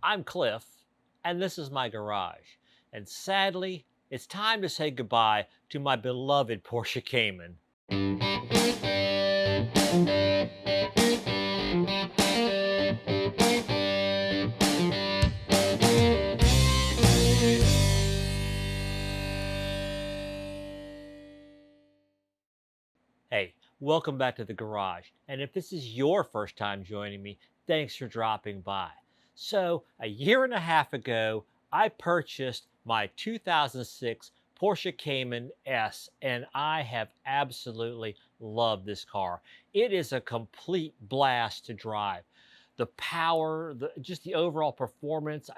I'm Cliff, and this is my garage. And sadly, it's time to say goodbye to my beloved Porsche Cayman. Hey, welcome back to the garage. And if this is your first time joining me, thanks for dropping by. So, a year and a half ago, I purchased my 2006 Porsche Cayman S, and I have absolutely loved this car. It is a complete blast to drive. The power, just the overall performance,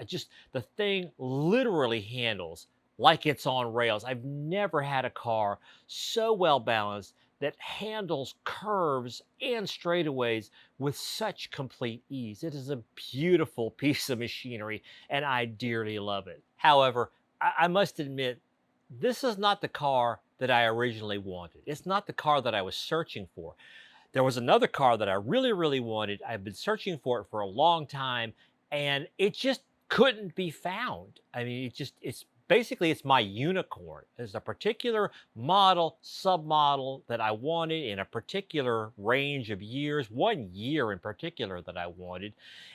the thing literally handles like it's on rails. I've never had a car so well balanced that handles curves and straightaways with such complete ease. It is a beautiful piece of machinery, and I dearly love it. However, I must admit, this is not the car that I originally wanted. It's not the car that I was searching for. There was another car that I really, really wanted. I've been searching for it for a long time, and it just couldn't be found. I mean, it's basically it's my unicorn. There's a particular model, submodel that I wanted in a particular range of years, 1 year in particular that I wanted,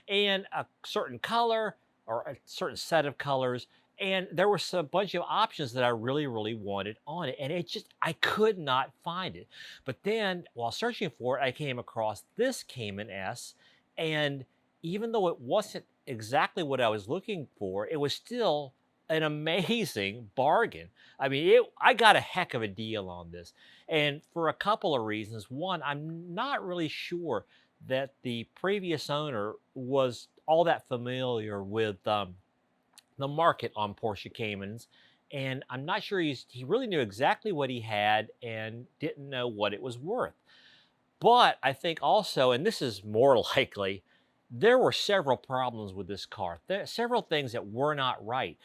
and a certain color or a certain set of colors. And there was a bunch of options that I really, really wanted on it. And I could not find it. But then while searching for it, I came across this Cayman S. And even though it wasn't exactly what I was looking for, it was still an amazing bargain. I mean, I got a heck of a deal on this. And for a couple of reasons. One, I'm not really sure that the previous owner was all that familiar with the market on Porsche Caymans. And I'm not sure he really knew exactly what he had and didn't know what it was worth. But I think also, and this is more likely, there were several problems with this car. There are several things that were not right,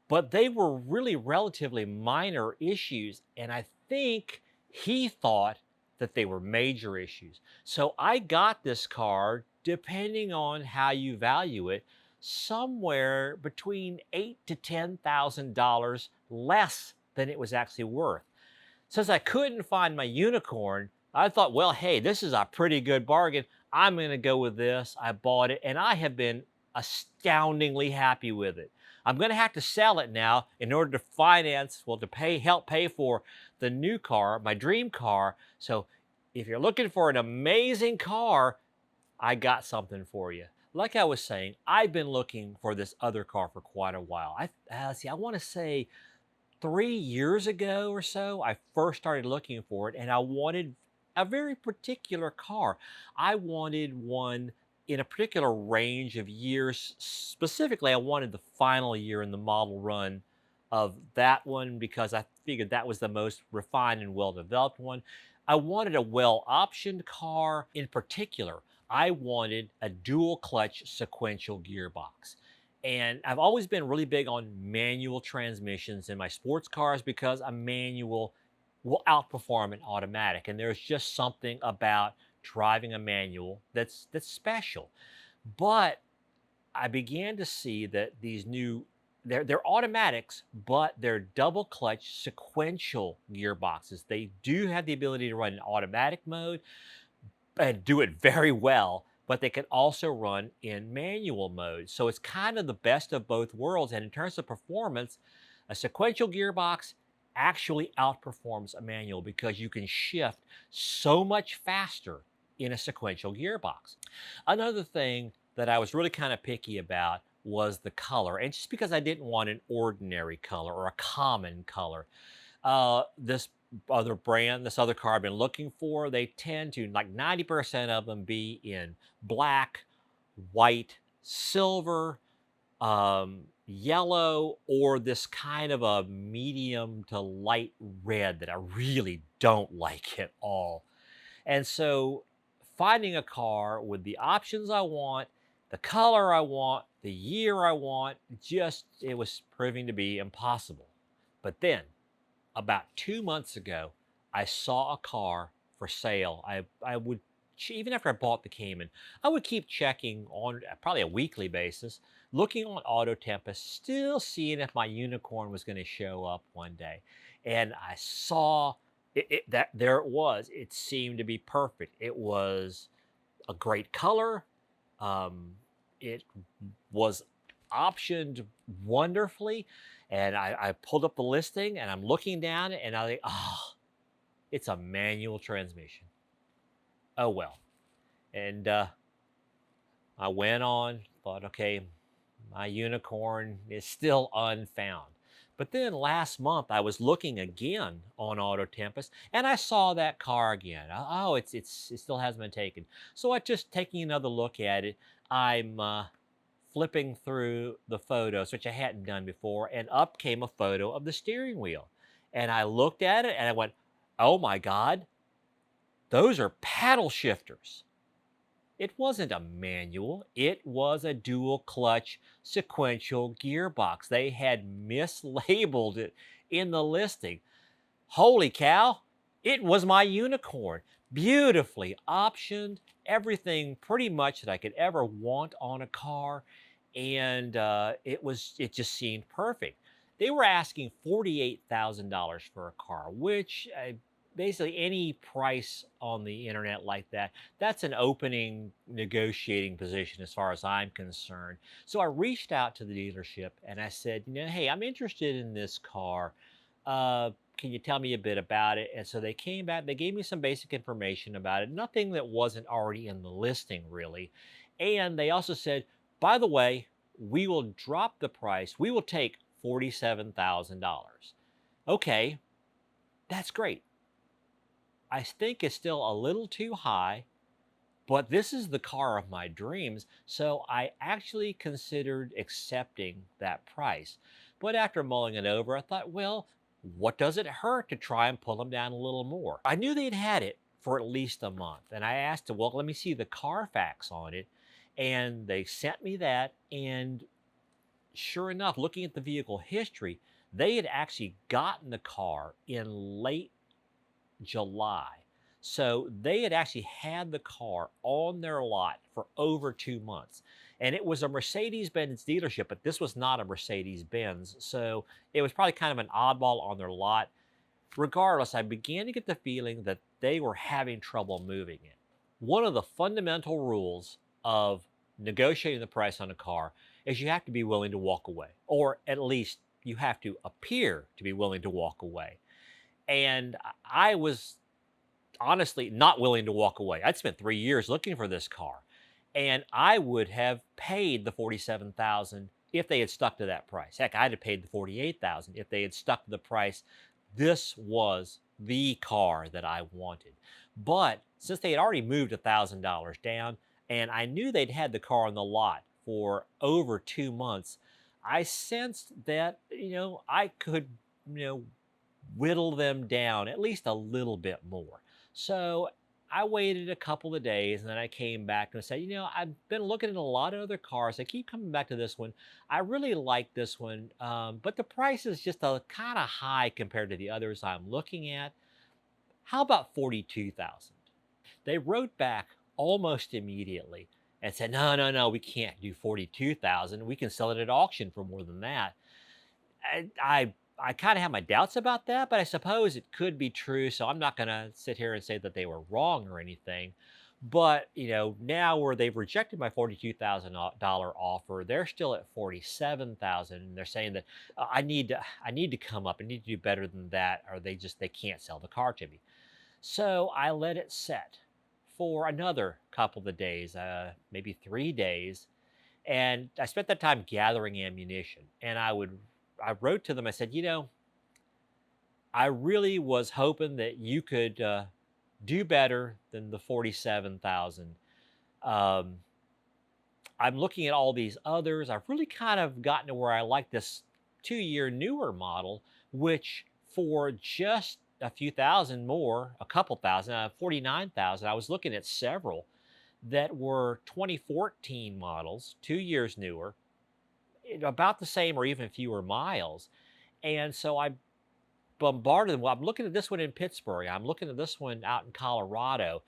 but they were really relatively minor issues. And I think he thought that they were major issues. So I got this car, depending on how you value it, somewhere between $8,000 to $10,000 less than it was actually worth. Since I couldn't find my unicorn, I thought, well, hey, this is a pretty good bargain. I'm going to go with this. I bought it, and I have been astoundingly happy with it. I'm going to have to sell it now in order to finance, well, to help pay for the new car, my dream car. So if you're looking for an amazing car, I got something for you. Like I was saying, I've been looking for this other car for quite a while. I want to say 3 years ago or so, I first started looking for it, and I wanted a very particular car. I wanted one in a particular range of years. Specifically, I wanted the final year in the model run of that one because I figured that was the most refined and well developed one. I wanted a well optioned car. In particular, I wanted a dual clutch sequential gearbox. And I've always been really big on manual transmissions in my sports cars because a manual will outperform an automatic. And there's just something about driving a manual that's special. But I began to see that these new they're automatics, but they're double clutch sequential gearboxes. They do have the ability to run in automatic mode and do it very well, but they can also run in manual mode. So it's kind of the best of both worlds. And in terms of performance, a sequential gearbox actually outperforms a manual because you can shift so much faster in a sequential gearbox. Another thing that I was really kind of picky about was the color. And just because I didn't want an ordinary color or a common color, this this other car I've been looking for, they tend to, like 90% of them, be in black, white, silver, yellow, or this kind of a medium to light red that I really don't like at all. And so finding a car with the options I want, the color I want, the year I want, it was proving to be impossible. But then about 2 months ago, I saw a car for sale. I would even after I bought the Cayman, I would keep checking on probably a weekly basis, looking on Auto Tempest, still seeing if my unicorn was going to show up one day. And I saw that there it was. It seemed to be perfect. It was a great color. Um, it was optioned wonderfully. And I pulled up the listing and I'm looking down and I think, oh, it's a manual transmission. Oh well. And I went on, thought, okay, my unicorn is still unfound. But then last month I was looking again on Auto Tempest and I saw that car again. Oh, it still hasn't been taken. So I just taking another look at it. I'm flipping through the photos, which I hadn't done before, and up came a photo of the steering wheel. And I looked at it and I went, oh my God, those are paddle shifters. It wasn't a manual, it was a dual clutch sequential gearbox. They had mislabeled it in the listing. Holy cow, it was my unicorn. Beautifully optioned, everything pretty much that I could ever want on a car. And it just seemed perfect. They were asking $48,000 for a car, which basically any price on the internet like that, that's an opening negotiating position as far as I'm concerned. So I reached out to the dealership and I said, hey, I'm interested in this car. Can you tell me a bit about it? And so they came back, they gave me some basic information about it, nothing that wasn't already in the listing, really. And they also said, by the way, we will drop the price. We will take $47,000. Okay, that's great. I think it's still a little too high, but this is the car of my dreams. So I actually considered accepting that price. But after mulling it over, I thought, well, what does it hurt to try and pull them down a little more? I knew they'd had it for at least a month. And I asked them, well, let me see the Carfax on it. And they sent me that. And sure enough, looking at the vehicle history, they had actually gotten the car in late July. So they had actually had the car on their lot for over 2 months. And it was a Mercedes Benz dealership, but this was not a Mercedes Benz. So it was probably kind of an oddball on their lot. Regardless, I began to get the feeling that they were having trouble moving it. One of the fundamental rules of negotiating the price on a car is you have to be willing to walk away, or at least you have to appear to be willing to walk away. And I was honestly not willing to walk away. I'd spent 3 years looking for this car, and I would have paid the 47,000 if they had stuck to that price. Heck, I'd have paid the 48,000 if they had stuck to the price. This was the car that I wanted. But since they had already moved $1,000 down, and I knew they'd had the car on the lot for over 2 months, I sensed that, I could, you know, whittle them down at least a little bit more. So I waited a couple of days and then I came back and said, I've been looking at a lot of other cars. I keep coming back to this one. I really like this one, but the price is just a kind of high compared to the others I'm looking at. How about 42,000? They wrote back almost immediately and said, no, no, no, we can't do 42,000. We can sell it at auction for more than that. I kind of have my doubts about that, but I suppose it could be true. So I'm not going to sit here and say that they were wrong or anything. But now where they've rejected my $42,000 offer, they're still at 47,000, and they're saying that I need to come up. I need to do better than that, or they can't sell the car to me. So I let it set for another couple of days, maybe 3 days, and I spent that time gathering ammunition. And I wrote to them. I said, I really was hoping that you could do better than the 47,000. Um, I'm looking at all these others. I've really kind of gotten to where I like this 2-year newer model, which for just a few thousand more, a couple thousand, 49,000, I was looking at several that were 2014 models, 2 years newer, about the same or even fewer miles. And so I bombarded them. Well, I'm looking at this one in Pittsburgh. I'm looking at this one out in Colorado.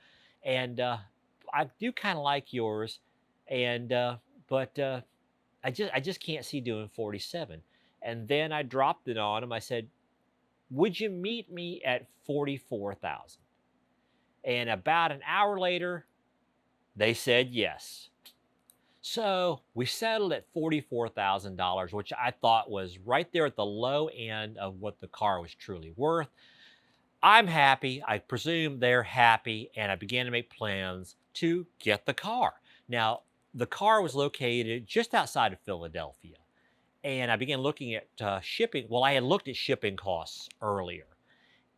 And I do kind of like yours, and but I just can't see doing 47." And then I dropped it on him. I said, "Would you meet me at 44,000?" And about an hour later, they said yes. So we settled at $44,000, which I thought was right there at the low end of what the car was truly worth. I'm happy. I presume they're happy. And I began to make plans to get the car. Now, the car was located just outside of Philadelphia. And I began looking at shipping. Well, I had looked at shipping costs earlier,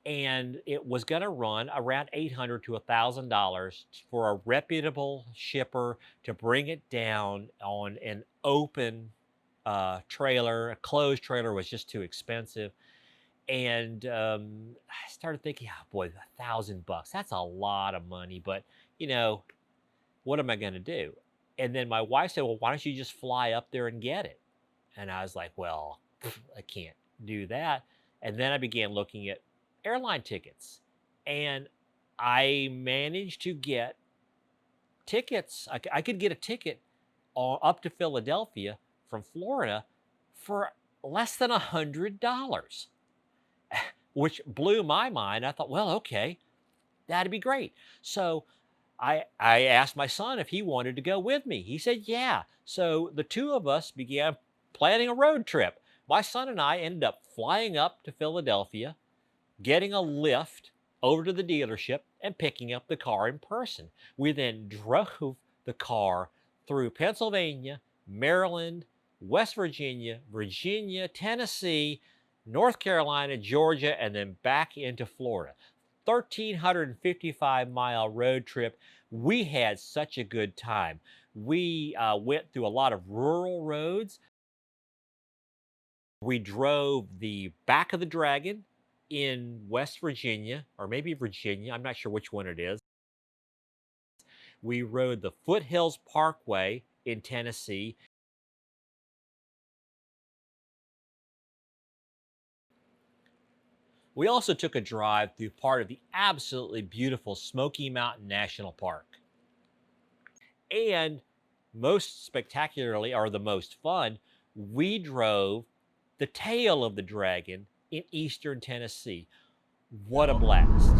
and it was going to run around $800 to $1,000 for a reputable shipper to bring it down on an open trailer. A closed trailer was just too expensive. And I started thinking, oh boy, $1,000. That's a lot of money. But, you know, what am I going to do? And then my wife said, well, why don't you just fly up there and get it? And I was like, well, I can't do that. And then I began looking at airline tickets. And I managed to get tickets. I could get a ticket up to Philadelphia from Florida for less than $100, which blew my mind. I thought, well, okay, that'd be great. So I asked my son if he wanted to go with me. He said, yeah. So the two of us began planning a road trip. My son and I ended up flying up to Philadelphia, getting a lift over to the dealership, and picking up the car in person. We then drove the car through Pennsylvania, Maryland, West Virginia, Virginia, Tennessee, North Carolina, Georgia, and then back into Florida. 1,355-mile road trip. We had such a good time. We went through a lot of rural roads. We drove the back of the Dragon in West Virginia, or maybe Virginia. I'm not sure which one it is. We rode the Foothills Parkway in Tennessee. We also took a drive through part of the absolutely beautiful Smoky Mountain National Park. And most spectacularly, or the most fun, we drove the tail of the Dragon in eastern Tennessee. What a blast.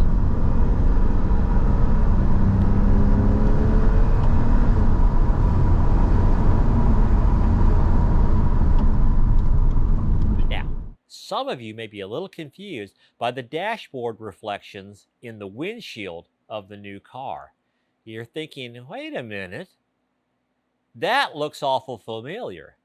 Now, some of you may be a little confused by the dashboard reflections in the windshield of the new car. You're thinking, wait a minute, that looks awful familiar.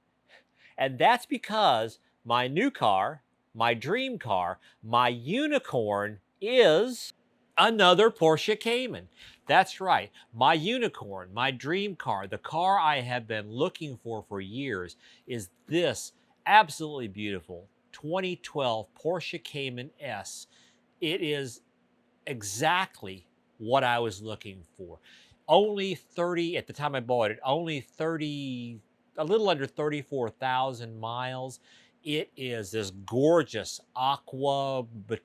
And that's because my new car, my dream car, my unicorn is another Porsche Cayman. That's right. My unicorn, my dream car, the car I have been looking for years is this absolutely beautiful 2012 Porsche Cayman S. It is exactly what I was looking for. Only 30, at the time I bought it, only 30, a little under 34,000 miles. It is this gorgeous aqua blue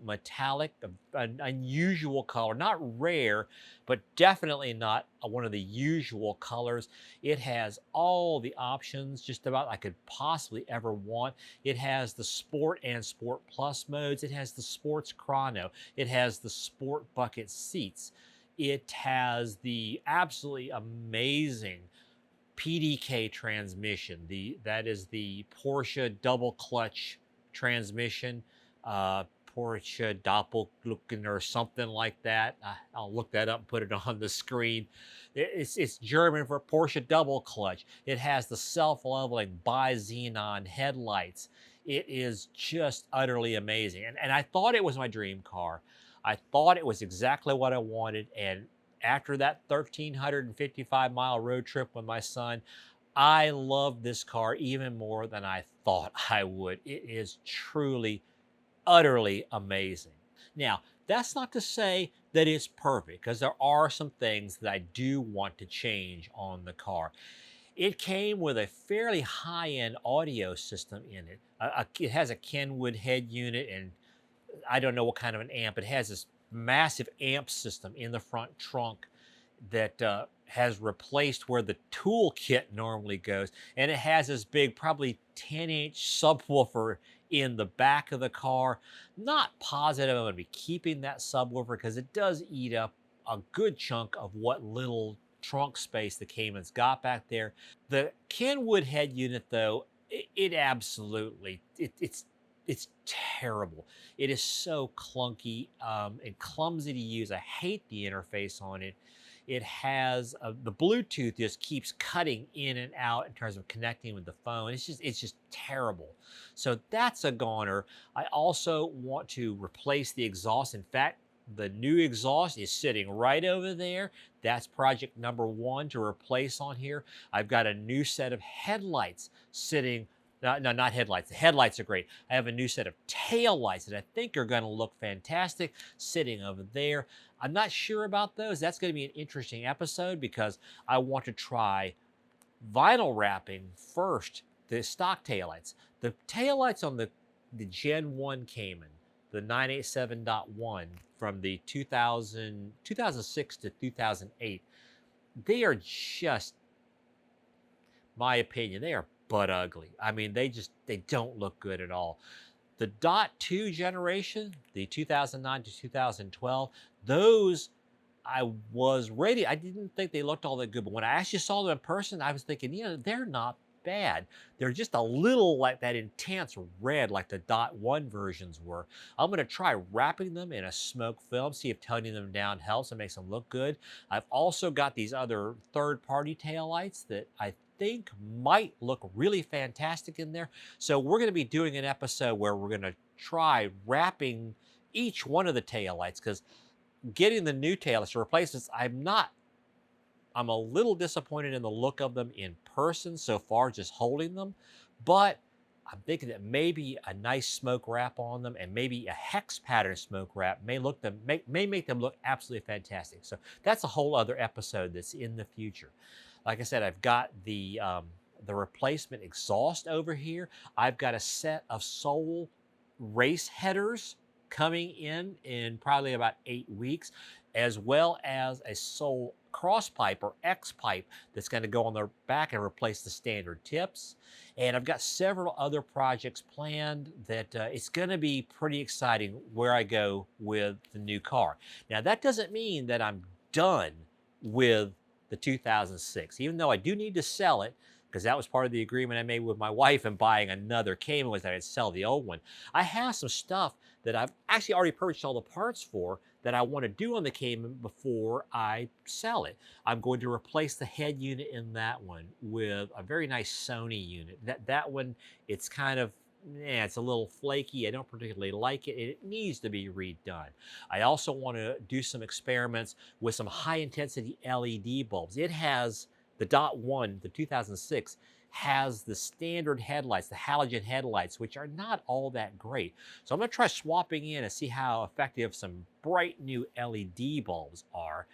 metallic, an unusual color, not rare, but definitely not one of the usual colors. It has all the options just about I could possibly ever want. It has the Sport and Sport Plus modes. It has the Sports Chrono. It has the Sport bucket seats. It has the absolutely amazing PDK transmission. That is the Porsche double clutch transmission, Porsche Doppelglucken or something like that. I'll look that up and put it on the screen. It's German for Porsche double clutch. It has the self-leveling bi-xenon headlights. It is just utterly amazing. And I thought it was my dream car. I thought it was exactly what I wanted. And after that 1,355-mile road trip with my son, I love this car even more than I thought I would. It is truly, utterly amazing. Now, that's not to say that it's perfect, because there are some things that I do want to change on the car. It came with a fairly high-end audio system in it. It has a Kenwood head unit, and I don't know what kind of an amp. It has this massive amp system in the front trunk that has replaced where the toolkit normally goes. And it has this big, probably 10-inch subwoofer in the back of the car. Not positive I'm going to be keeping that subwoofer because it does eat up a good chunk of what little trunk space the Cayman's got back there. The Kenwood head unit, though, it absolutely, it's terrible. It is so clunky and clumsy to use. I hate the interface on it. It has the Bluetooth just keeps cutting in and out in terms of connecting with the phone. It's just terrible. So that's a goner. I also want to replace the exhaust. In fact, the new exhaust is sitting right over there. That's project number one to replace on here. I've got a new set of headlights sitting. No, no, not headlights. The headlights are great. I have a new set of tail lights that I think are going to look fantastic sitting over there. I'm not sure about those. That's going to be an interesting episode because I want to try vinyl wrapping first the stock taillights. The taillights on the Gen 1 Cayman, the 987.1 from the 2006 to 2008, they are just, my opinion, they are butt ugly. I mean, they don't look good at all. The Dot 2 generation, the 2009 to 2012, those I was ready. I didn't think they looked all that good, but when I actually saw them in person, I was thinking, they're not bad. They're just a little like that intense red, like the Dot 1 versions were. I'm going to try wrapping them in a smoke film, see if toning them down helps and makes them look good. I've also got these other third-party taillights that I think might look really fantastic in there. So we're going to be doing an episode where we're going to try wrapping each one of the taillights because getting the new taillights to replace this, I'm a little disappointed in the look of them in person so far, just holding them. But I'm thinking that maybe a nice smoke wrap on them and maybe a hex pattern smoke wrap may make them look absolutely fantastic. So that's a whole other episode that's in the future. Like I said, I've got the replacement exhaust over here. I've got a set of Soul race headers coming in probably about 8 weeks, as well as a Soul cross pipe or X pipe that's going to go on the back and replace the standard tips. And I've got several other projects planned that it's going to be pretty exciting where I go with the new car. Now, that doesn't mean that I'm done with the 2006, even though I do need to sell it, because that was part of the agreement I made with my wife in buying another Cayman, was that I'd sell the old one. I have some stuff that I've actually already purchased all the parts for that I want to do on the Cayman before I sell it. I'm going to replace the head unit in that one with a very nice Sony unit. That one, it's kind of, it's a little flaky. I don't particularly like it. It needs to be redone. I also want to do some experiments with some high intensity LED bulbs. It has the Dot 1, the 2006, has the standard headlights, the halogen headlights, which are not all that great. So I'm going to try swapping in and see how effective some bright new LED bulbs are.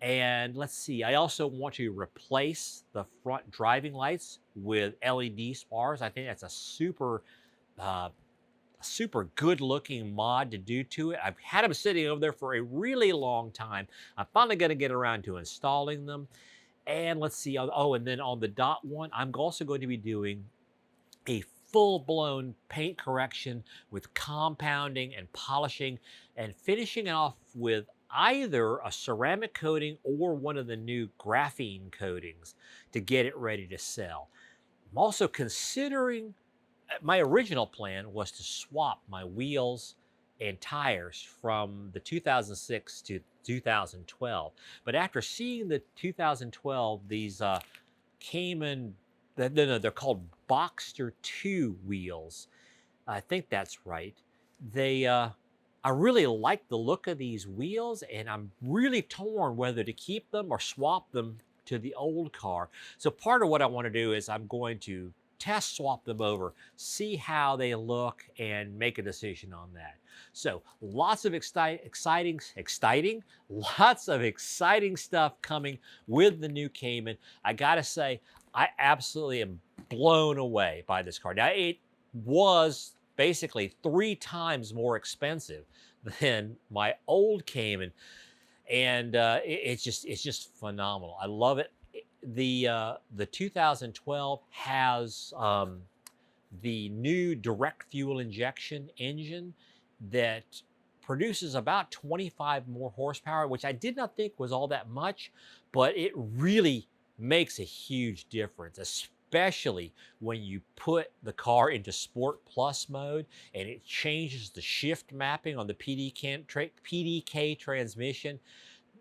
And let's see, I also want to replace the front driving lights with LED spars. I think that's a super good looking mod to do to it. I've had them sitting over there for a really long time. I'm finally going to get around to installing them. And let's see, and then on the Dot 1, I'm also going to be doing a full-blown paint correction with compounding and polishing and finishing it off with either a ceramic coating or one of the new graphene coatings to get it ready to sell. I'm also considering, my original plan was to swap my wheels and tires from the 2006 to 2012. But after seeing the 2012, these Cayman, they're called Boxster 2 wheels. I think that's right. I really like the look of these wheels, and I'm really torn whether to keep them or swap them to the old car. So part of what I want to do is I'm going to test swap them over, see how they look, and make a decision on that. So lots of exciting stuff coming with the new Cayman. I gotta say, I absolutely am blown away by this car. Now, it was basically 3 times more expensive than my old Cayman, and it's just phenomenal. I love it. The 2012 has the new direct fuel injection engine that produces about 25 more horsepower, which I did not think was all that much, but it really makes a huge difference, especially when you put the car into Sport Plus mode and it changes the shift mapping on the PDK transmission.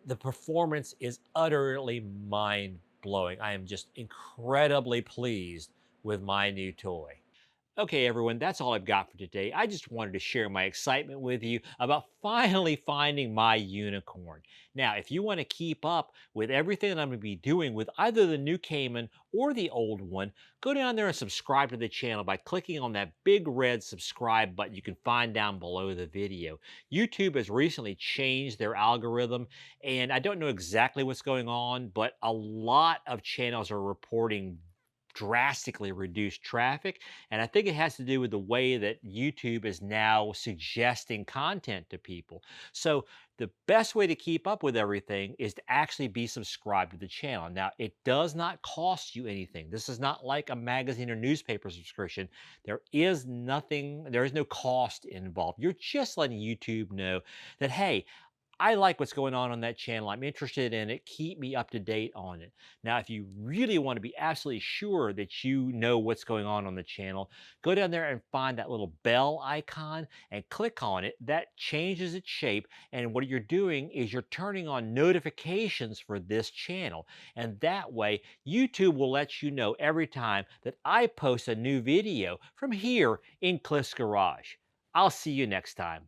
The performance is utterly mind blowing. I am just incredibly pleased with my new toy. Okay, everyone, that's all I've got for today. I just wanted to share my excitement with you about finally finding my unicorn. Now, if you want to keep up with everything that I'm going to be doing with either the new Cayman or the old one, go down there and subscribe to the channel by clicking on that big red subscribe button you can find down below the video. YouTube has recently changed their algorithm, and I don't know exactly what's going on, but a lot of channels are reporting drastically reduced traffic. And I think it has to do with the way that YouTube is now suggesting content to people. So the best way to keep up with everything is to actually be subscribed to the channel. Now, it does not cost you anything. This is not like a magazine or newspaper subscription. There is no cost involved. You're just letting YouTube know that, hey, I like what's going on that channel. I'm interested in it. Keep me up to date on it. Now, if you really want to be absolutely sure that you know what's going on the channel, go down there and find that little bell icon and click on it. That changes its shape. And what you're doing is you're turning on notifications for this channel. And that way, YouTube will let you know every time that I post a new video from here in Cliff's Garage. I'll see you next time.